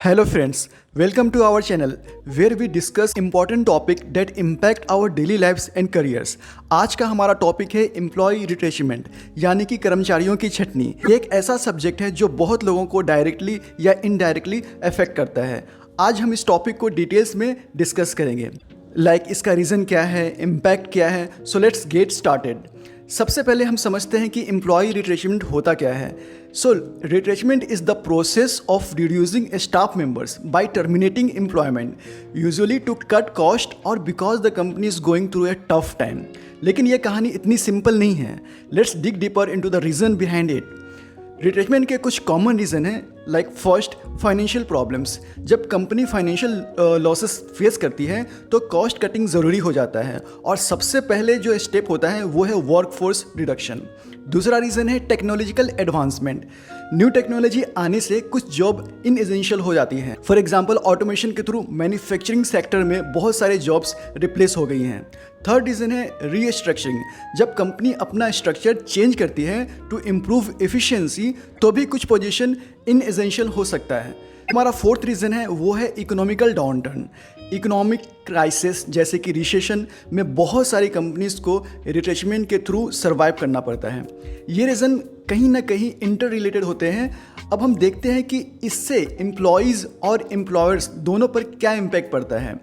Hello friends, welcome to our channel where we discuss important topic that impact our daily lives and careers। आज का हमारा topic है employ retrenchment यानी कि कर्मचारियों की छटनी। ये एक ऐसा सब्जेक्ट है जो बहुत लोगों को डायरेक्टली या इनडायरेक्टली अफेक्ट करता है। आज हम इस टॉपिक को डिटेल्स में डिस्कस करेंगे। इसका रीज़न क्या है, इम्पैक्ट क्या है। So let's get started. सबसे पहले हम समझते हैं कि एम्प्लॉय रिट्रेंचमेंट होता क्या है। So retrenchment is the process of reducing staff members by terminating employment, usually to cut cost और because the company is going through a tough time. लेकिन ये कहानी इतनी सिंपल नहीं है। Let's dig deeper into the reason behind it. Retrenchment के कुछ common reason हैं, लाइक फर्स्ट, फाइनेंशियल प्रॉब्लम्स। जब कंपनी फाइनेंशियल लॉसेस फेस करती है तो कॉस्ट कटिंग ज़रूरी हो जाता है और सबसे पहले जो स्टेप होता है वो है वर्कफोर्स रिडक्शन। दूसरा रीज़न है टेक्नोलॉजिकल एडवांसमेंट। न्यू टेक्नोलॉजी आने से कुछ जॉब इनएसेंशियल हो जाती हैं। फॉर एग्जांपल ऑटोमेशन के थ्रू मैन्युफैक्चरिंग सेक्टर में बहुत सारे जॉब्स रिप्लेस हो गई हैं। थर्ड रीज़न है रीस्ट्रक्चरिंग। जब कंपनी अपना स्ट्रक्चर चेंज करती है टू इम्प्रूव एफिशिएंसी तो भी कुछ पोजीशन इनएसेंशियल हो सकता है। हमारा फोर्थ रीज़न है वो है इकोनॉमिकल डाउनटर्न। इकोनॉमिक क्राइसिस जैसे कि रिसेशन में बहुत सारी कंपनीज को रिट्रेंचमेंट के थ्रू सर्वाइव करना पड़ता है। ये रीज़न कहीं ना कहीं इंटर रिलेटेड होते हैं। अब हम देखते हैं कि इससे एम्प्लॉयज़ और एम्प्लॉयर्स दोनों पर क्या इम्पैक्ट पड़ता है।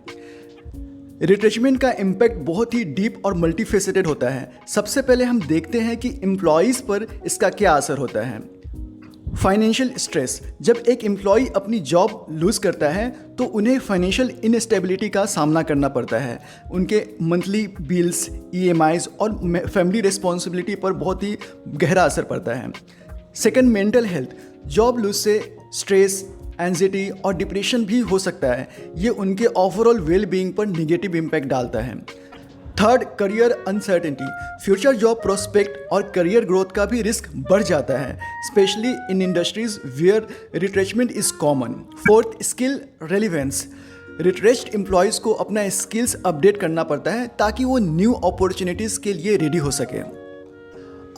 रिट्रेंचमेंट का इम्पैक्ट बहुत ही डीप और मल्टीफेसेटेड होता है। सबसे पहले हम देखते हैं कि एम्प्लॉयज़ पर इसका क्या असर होता है। Financial stress. जब एक एम्प्लॉय अपनी जॉब लूज़ करता है तो उन्हें फाइनेंशियल इनस्टेबिलिटी का सामना करना पड़ता है। उनके मंथली बिल्स, ईएमआईज़ और फैमिली रिस्पॉन्सिबिलिटी पर बहुत ही गहरा असर पड़ता है। Second, mental health. Job lose से स्ट्रेस, एंजाइटी और डिप्रेशन भी हो सकता है। ये उनके ओवरऑल वेलबींग पर निगेटिव इम्पैक्ट डालता है। Third, career uncertainty. Future job prospect और करियर ग्रोथ का भी रिस्क बढ़ जाता है, specially in industries where retrenchment is common. Fourth, skill relevance. Retrenched employees को अपना स्किल्स अपडेट करना पड़ता है ताकि वो न्यू अपॉर्चुनिटीज़ के लिए रेडी हो सके।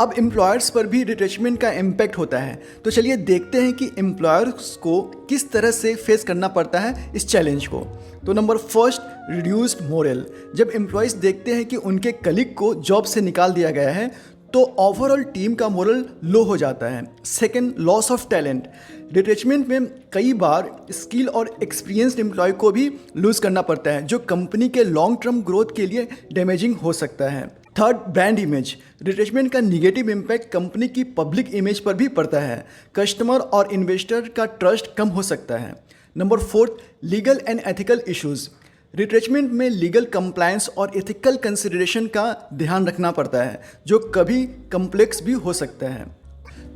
अब एम्प्लॉयर्स पर भी रिट्रेंचमेंट का इम्पैक्ट होता है। तो चलिए देखते हैं कि एम्प्लॉयर्स को किस तरह से फेस करना पड़ता है इस चैलेंज को। तो नंबर फर्स्ट, रिड्यूस्ड मोरल। जब एम्प्लॉयज़ देखते हैं कि उनके कलीग को जॉब से निकाल दिया गया है तो ओवरऑल टीम का मोरल लो हो जाता है। Second, loss of talent. Retrenchment में कई बार स्किल और एक्सपीरियंस्ड एम्प्लॉय को भी लूज़ करना पड़ता है जो कंपनी के लॉन्ग टर्म ग्रोथ के लिए डैमेजिंग हो सकता है। Third, brand image. रिट्रेंचमेंट का निगेटिव इम्पैक्ट कंपनी की पब्लिक इमेज पर भी पड़ता है। कस्टमर और इन्वेस्टर का ट्रस्ट कम हो सकता है। Number fourth, legal and ethical issues. Retrenchment में लीगल कंप्लायंस और एथिकल कंसिडरेशन का ध्यान रखना पड़ता है जो कभी कॉम्प्लेक्स भी हो सकता है।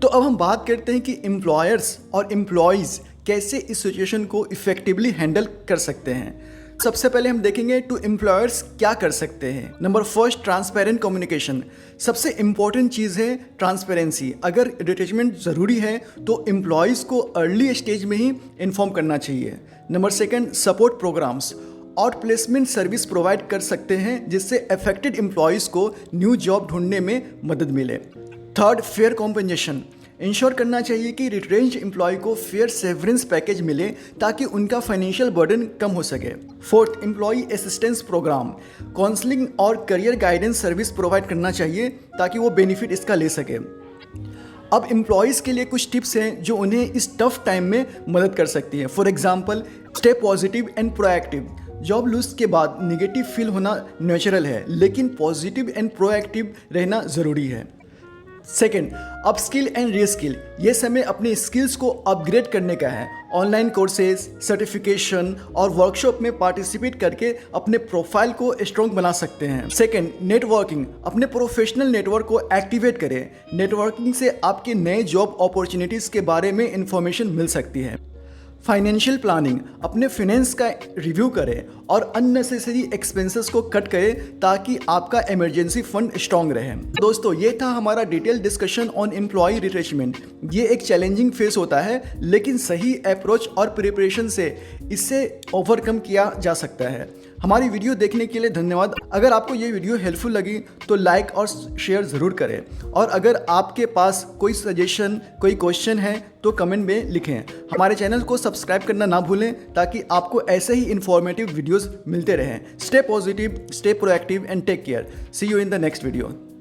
तो अब हम बात करते हैं कि एम्प्लॉयर्स और एम्प्लॉयज़ कैसे इस सिचुएशन को इफेक्टिवली हैंडल कर सकते हैं। सबसे पहले हम देखेंगे टू एम्प्लॉयर्स क्या कर सकते हैं। Number first, transparent communication. सबसे इंपॉर्टेंट चीज़ है ट्रांसपेरेंसी। अगर रिट्रेंचमेंट ज़रूरी है तो एम्प्लॉयज़ को अर्ली स्टेज में ही इन्फॉर्म करना चाहिए। Number second, support programmes. Out placement service provide कर सकते हैं जिससे अफेक्टेड एम्प्लॉयज़ को न्यू जॉब ढूंढने में मदद मिले। Third, fair compensation. इंश्योर करना चाहिए कि रिट्रेंच एम्प्लॉय को फेयर सेवरेंस पैकेज मिले ताकि उनका फाइनेंशियल बर्डन कम हो सके। Fourth, employ assistance programme. Counselling और करियर गाइडेंस सर्विस प्रोवाइड करना चाहिए ताकि वो बेनिफिट इसका ले सके। अब एम्प्लॉयज़ के लिए कुछ टिप्स हैं जो उन्हें इस टफ टाइम में मदद कर सकती है। For example, stay positive and proactive. Job lose के बाद निगेटिव फील होना नेचुरल है लेकिन पॉजिटिव एंड प्रोएक्टिव रहना ज़रूरी है। Second, upskill and reskill. ये समय अपने स्किल्स को अपग्रेड करने का है। ऑनलाइन कोर्सेज, सर्टिफिकेशन और वर्कशॉप में पार्टिसिपेट करके अपने प्रोफाइल को स्ट्रॉन्ग बना सकते हैं। Second, networking. अपने प्रोफेशनल नेटवर्क को एक्टिवेट करें। नेटवर्किंग से आपके नए जॉब अपॉर्चुनिटीज़ के बारे में इंफॉर्मेशन मिल सकती है। Financial planning. अपने फाइनेंस का रिव्यू करें और अननेसेसरी एक्सपेंसेस को कट करें ताकि आपका इमरजेंसी फंड स्ट्रांग रहे। दोस्तों, ये था हमारा डिटेल डिस्कशन ऑन एम्प्लॉय रिटेंशमेंट। ये एक चैलेंजिंग फेस होता है, लेकिन सही अप्रोच और प्रिपरेशन से इससे ओवरकम किया जा सकता है। हमारी वीडियो देखने के लिए धन्यवाद। अगर आपको ये वीडियो हेल्पफुल लगी तो लाइक और शेयर ज़रूर करें, और अगर आपके पास कोई सजेशन, कोई क्वेश्चन है तो कमेंट में लिखें। हमारे चैनल को सब्सक्राइब करना ना भूलें ताकि आपको ऐसे ही इंफॉर्मेटिव वीडियोस मिलते रहें। Stay positive, stay proactive and take care. See you in the next video.